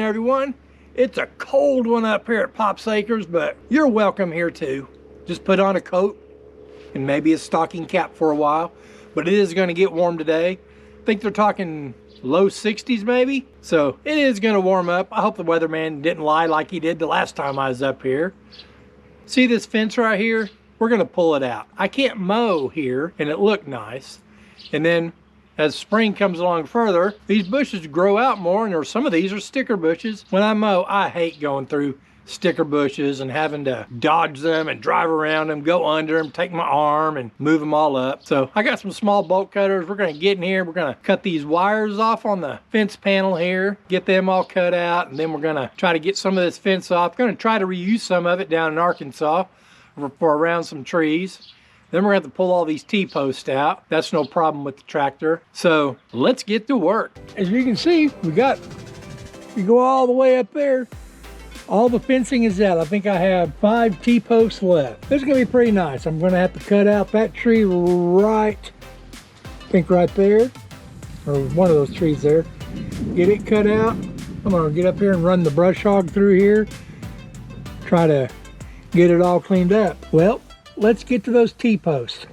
everyone. It's a cold one up here at Pops Acres, but you're welcome here too. Just put on a coat and maybe a stocking cap for a while, but it is going to get warm today. I think they're talking low 60s maybe, so it is going to warm up. I hope the weatherman didn't lie like he did the last time I was up here. See this fence right here? We're going to pull it out. I can't mow here and it looked nice, and then as spring comes along further, these bushes grow out more, and some of these are sticker bushes. When I mow, I hate going through sticker bushes and having to dodge them and drive around them, go under them, take my arm and move them all up. So I got some small bolt cutters. We're gonna get in here. We're gonna cut these wires off on the fence panel here, get them all cut out, and then we're gonna try to get some of this fence off. Gonna try to reuse some of it down in Arkansas for around some trees. Then we're going to have to pull all these T-posts out. That's no problem with the tractor. So let's get to work. As you can see, you go all the way up there. All the fencing is out. I think I have 5 T-posts left. This is going to be pretty nice. I'm going to have to cut out that tree right there, or one of those trees there. Get it cut out. I'm going to get up here and run the brush hog through here. Try to get it all cleaned up. Well, let's get to those T-posts.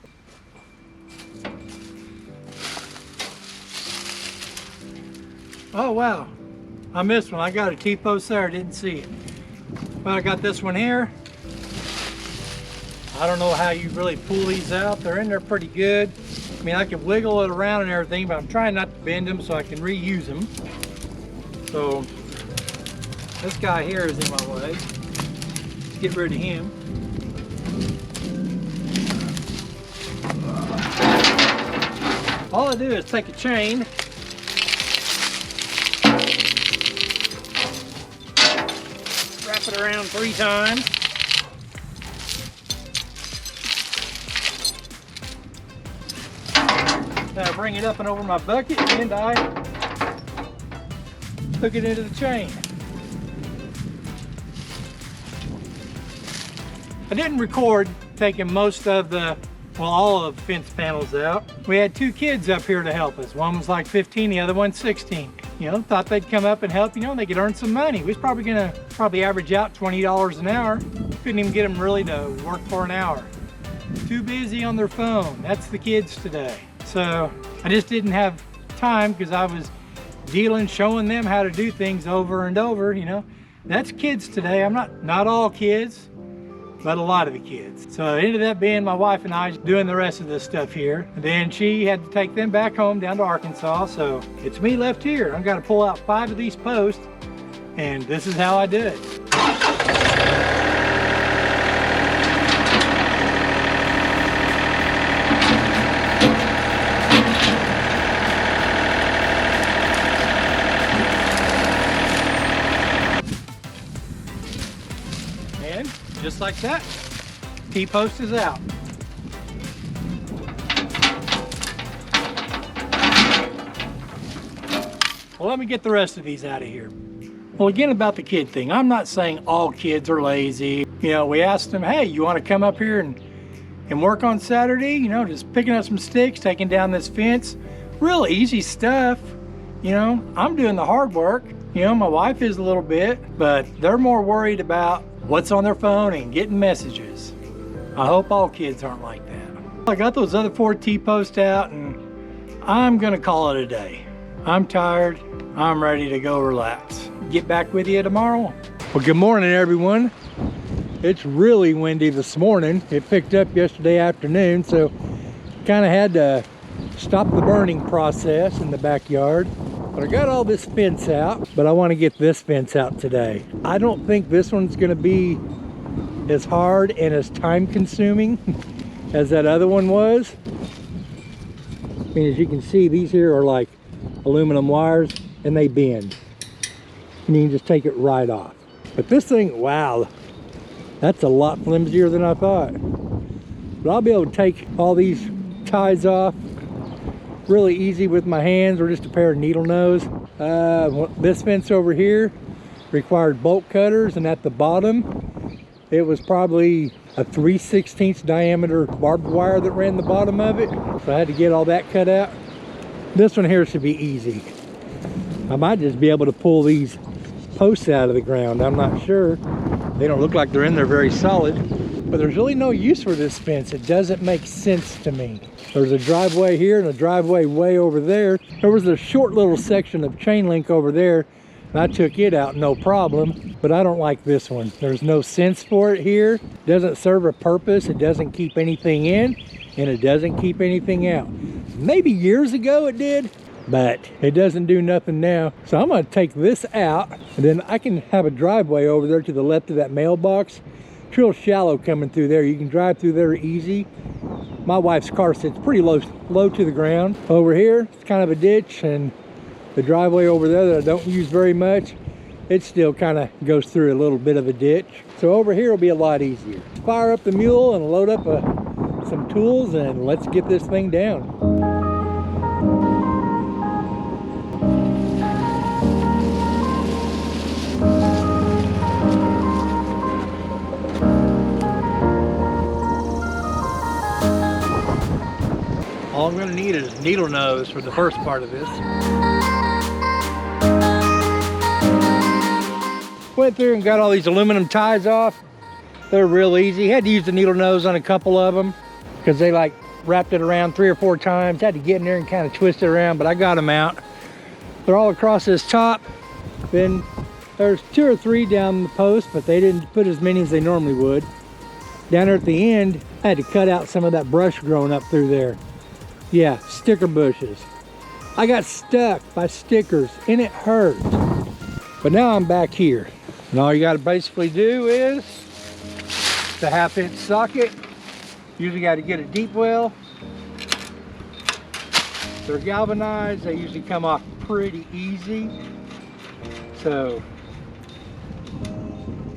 Oh wow, I missed one. I got a T-post there, I didn't see it. But I got this one here. I don't know how you really pull these out. They're in there pretty good. I mean, I can wiggle it around and everything, but I'm trying not to bend them so I can reuse them. So this guy here is in my way. Let's get rid of him. All I do is take a chain, wrap it around 3 times, then I bring it up and over my bucket and I hook it into the chain. I didn't record taking most of the all of the fence panels out. We had 2 kids up here to help us. One was like 15, the other one's 16. You know, thought they'd come up and help, you know, they could earn some money. We was probably gonna average out $20 an hour. Couldn't even get them really to work for an hour. Too busy on their phone. That's the kids today. So I just didn't have time because I was showing them how to do things over and over, you know. That's kids today. I'm not all kids, but a lot of the kids. So it ended up being my wife and I doing the rest of this stuff here. And then she had to take them back home down to Arkansas. So it's me left here. I've got to pull out 5 of these posts, and this is how I do it. And just like that, T-post is out. Well, let me get the rest of these out of here. Well, again, about the kid thing, I'm not saying all kids are lazy. You know, we asked them, hey, you want to come up here and work on Saturday? You know, just picking up some sticks, taking down this fence. Real easy stuff. You know, I'm doing the hard work. You know, my wife is a little bit, but they're more worried about what's on their phone and getting messages. I hope all kids aren't like that. I got those other 4 T-posts out, and I'm gonna call it a day. I'm tired. I'm ready to go relax. Get back with you tomorrow. Well, good morning, everyone. It's really windy this morning. It picked up yesterday afternoon, so kind of had to stop the burning process in the backyard. But I got all this fence out, but I want to get this fence out today. I don't think this one's going to be as hard and as time consuming as that other one was. I mean, as you can see, these here are like aluminum wires and they bend. And you can just take it right off. But this thing, wow, that's a lot flimsier than I thought. But I'll be able to take all these ties off really easy with my hands or just a pair of needle nose. This fence over here required bolt cutters, and at the bottom it was probably a 3/16 diameter barbed wire that ran the bottom of it, so I had to get all that cut out. This one here should be easy. I might just be able to pull these posts out of the ground. I'm not sure. They don't look like they're in there very solid. But there's really no use for this fence. It doesn't make sense to me. There's a driveway here and a driveway way over there. There was a short little section of chain link over there, and I took it out no problem. But I don't like this one. There's no sense for it here. It doesn't serve a purpose. It doesn't keep anything in, and it doesn't keep anything out. Maybe years ago it did, but it doesn't do nothing now. So I'm gonna take this out, and then I can have a driveway over there to the left of that mailbox. It's real shallow coming through there. You can drive through there easy. My wife's car sits pretty low to the ground. Over here, it's kind of a ditch, and the driveway over there that I don't use very much, it still kind of goes through a little bit of a ditch. So over here will be a lot easier. Fire up the mule and load up some tools, and let's get this thing down. All I'm gonna need is needle nose for the first part of this. Went through and got all these aluminum ties off. They're real easy. Had to use the needle nose on a couple of them because they like wrapped it around 3 or 4 times. Had to get in there and kind of twist it around, but I got them out. They're all across this top. Then there's 2 or 3 down the post, but they didn't put as many as they normally would. Down there at the end, I had to cut out some of that brush growing up through there. Yeah, sticker bushes. I got stuck by stickers and it hurt. But now I'm back here. And all you gotta basically do is the 1/2-inch socket. Usually gotta get a deep well. They're galvanized. They usually come off pretty easy. So,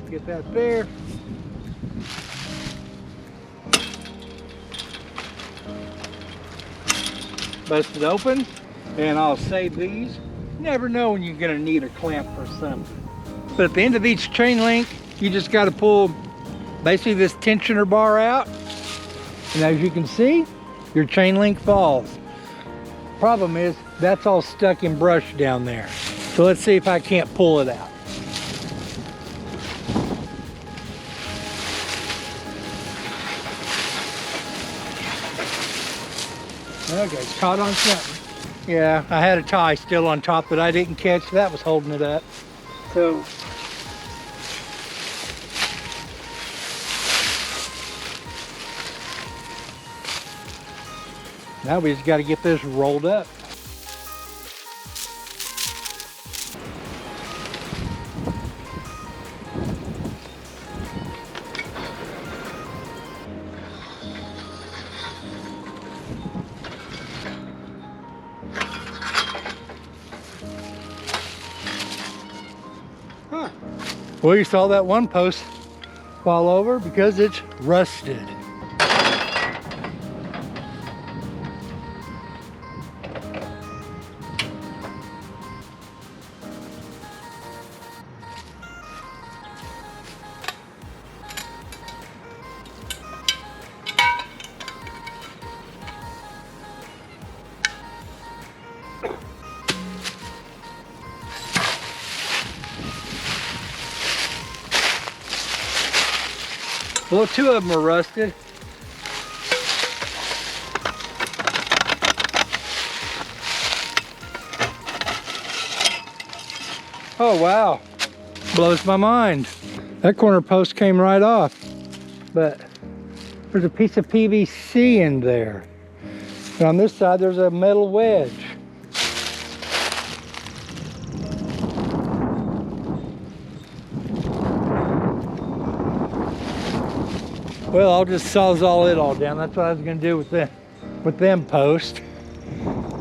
get that there. Bust it open, and I'll save these. Never know when you're gonna need a clamp for something. But at the end of each chain link, you just gotta pull basically this tensioner bar out. And as you can see, your chain link falls. Problem is, that's all stuck in brush down there. So let's see if I can't pull it out. Okay, it's caught on something. Yeah, I had a tie still on top that I didn't catch. That was holding it up. So, now we just got to get this rolled up. Well, you saw that one post fall over because it's rusted. Well, 2 of them are rusted. Oh, wow. Blows my mind. That corner post came right off. But there's a piece of PVC in there. And on this side, there's a metal wedge. Well, I'll just sawzall it all down. That's what I was gonna do with them posts.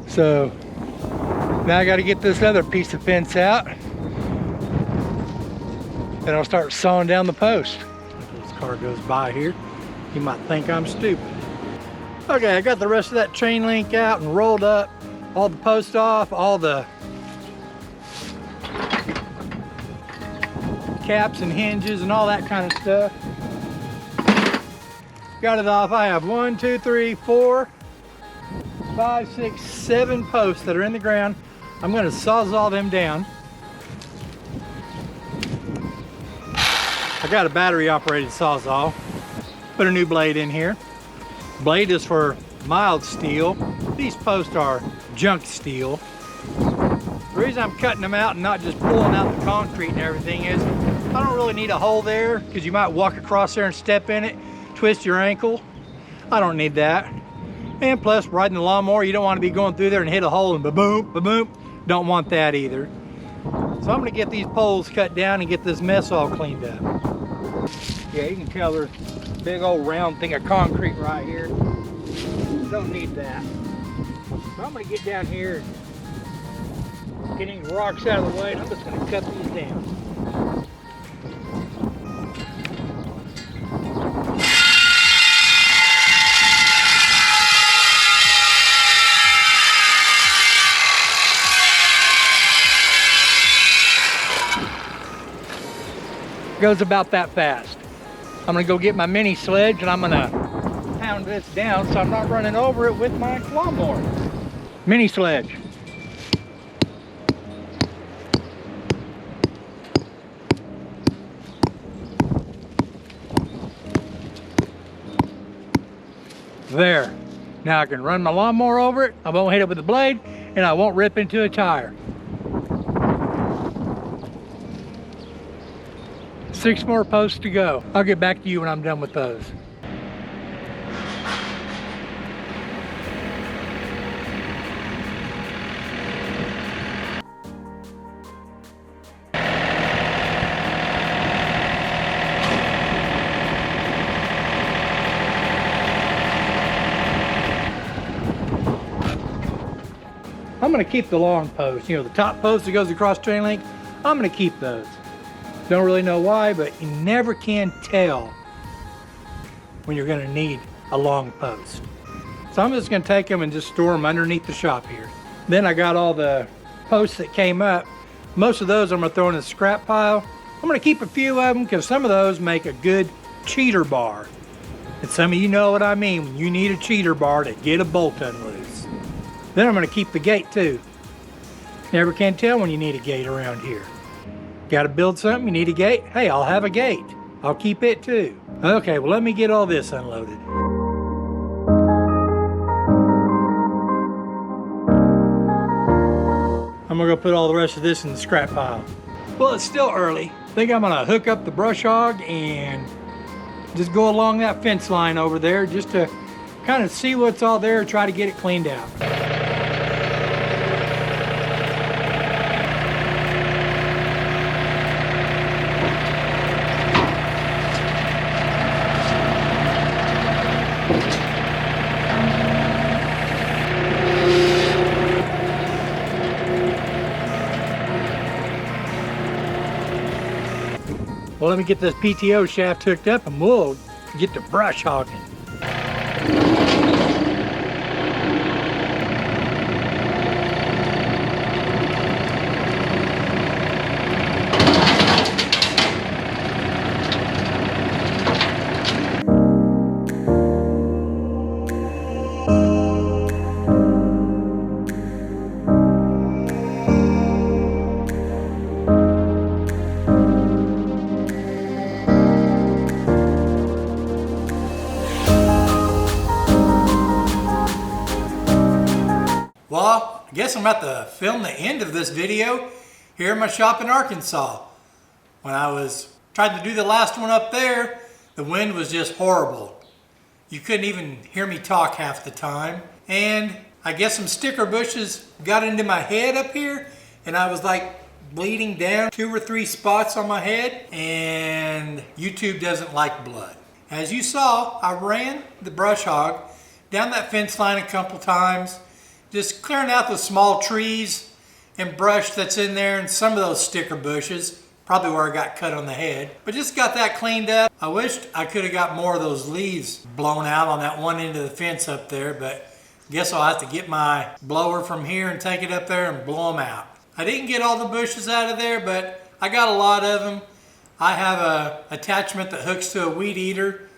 So now I gotta get this other piece of fence out, and I'll start sawing down the post. If this car goes by here, you might think I'm stupid. Okay, I got the rest of that chain link out and rolled up, all the posts off, all the caps and hinges and all that kind of stuff. Got it off. I have 1, 2, 3, 4, 5, 6, 7 posts that are in the ground. I'm going to sawzall them down. I got a battery operated Sawzall. Put a new blade in here. Blade is for mild steel. These posts are junk steel. The reason I'm cutting them out and not just pulling out the concrete and everything is I don't really need a hole there because you might walk across there and step in it, twist your ankle. I don't need that. And plus, riding the lawnmower, you don't want to be going through there and hit a hole and ba-boom, ba-boom. Don't want that either. So I'm gonna get these poles cut down and get this mess all cleaned up. Yeah, you can tell there's a big old round thing of concrete right here. Don't need that. So I'm gonna get down here, getting the rocks out of the way, and I'm just gonna cut these down. Goes about that fast. I'm gonna go get my mini sledge and I'm gonna pound this down so I'm not running over it with my lawnmower. Mini sledge. There. Now I can run my lawnmower over it, I won't hit it with the blade, and I won't rip into a tire. 6 more posts to go. I'll get back to you when I'm done with those. I'm gonna keep the long post, you know, the top post that goes across chain link, I'm gonna keep those. Don't really know why, but you never can tell when you're gonna need a long post. So I'm just gonna take them and just store them underneath the shop here. Then I got all the posts that came up. Most of those I'm gonna throw in a scrap pile. I'm gonna keep a few of them because some of those make a good cheater bar. And some of you know what I mean when you need a cheater bar to get a bolt unloose. Then I'm gonna keep the gate too. Never can tell when you need a gate around here. Got to build something, you need a gate? Hey, I'll have a gate. I'll keep it too. Okay, well let me get all this unloaded. I'm gonna go put all the rest of this in the scrap pile. Well, it's still early. I think I'm gonna hook up the brush hog and just go along that fence line over there just to kind of see what's all there, try to get it cleaned out. Well, let me get this PTO shaft hooked up and we'll get to brush hogging. Well, I guess I'm about to film the end of this video here in my shop in Arkansas. When I was trying to do the last one up there, the wind was just horrible. You couldn't even hear me talk half the time. And I guess some sticker bushes got into my head up here and I was like bleeding down 2 or 3 spots on my head, and YouTube doesn't like blood. As you saw, I ran the brush hog down that fence line a couple times, just clearing out the small trees and brush that's in there and some of those sticker bushes, probably where I got cut on the head. But just got that cleaned up. I wished I could have got more of those leaves blown out on that one end of the fence up there, but guess I'll have to get my blower from here and take it up there and blow them out. I didn't get all the bushes out of there, but I got a lot of them. I have a attachment that hooks to a weed eater,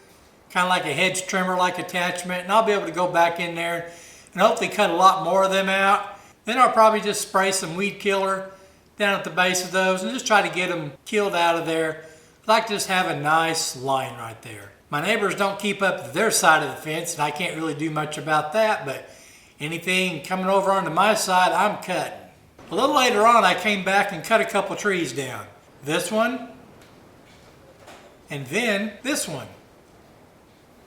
kind of like a hedge trimmer like attachment, and I'll be able to go back in there and hopefully cut a lot more of them out. Then I'll probably just spray some weed killer down at the base of those and just try to get them killed out of there. I like to just have a nice line right there. My neighbors don't keep up their side of the fence, and I can't really do much about that, but anything coming over onto my side, I'm cutting. A little later on, I came back and cut a couple trees down. This one, and then this one.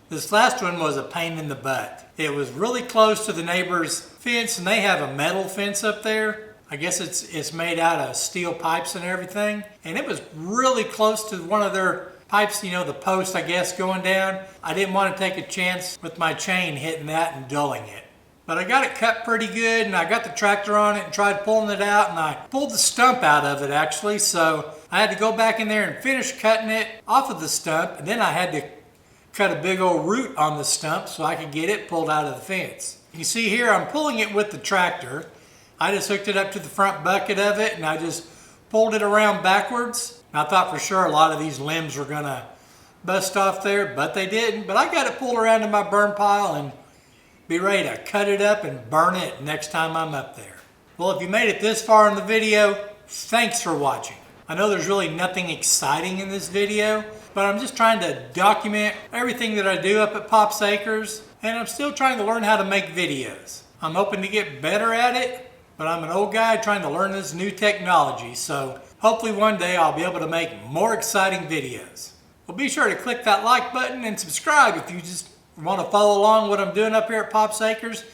This last one was a pain in the butt. It was really close to the neighbor's fence, and they have a metal fence up there. I guess it's made out of steel pipes and everything. And it was really close to one of their pipes, you know, the post, I guess, going down. I didn't want to take a chance with my chain hitting that and dulling it. But I got it cut pretty good, and I got the tractor on it and tried pulling it out, and I pulled the stump out of it actually, so I had to go back in there and finish cutting it off of the stump, and then I had to cut a big old root on the stump so I could get it pulled out of the fence. You see here, I'm pulling it with the tractor. I just hooked it up to the front bucket of it, and I just pulled it around backwards. And I thought for sure a lot of these limbs were gonna bust off there, but they didn't. But I got it pulled around to my burn pile and be ready to cut it up and burn it next time I'm up there. Well, if you made it this far in the video, thanks for watching. I know there's really nothing exciting in this video, but I'm just trying to document everything that I do up at Pop's Acres, and I'm still trying to learn how to make videos. I'm hoping to get better at it, but I'm an old guy trying to learn this new technology, so hopefully one day I'll be able to make more exciting videos. Well, be sure to click that like button and subscribe if you just want to follow along what I'm doing up here at Pop's Acres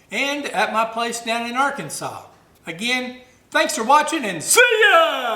and at my place down in Arkansas. Again, thanks for watching and see ya!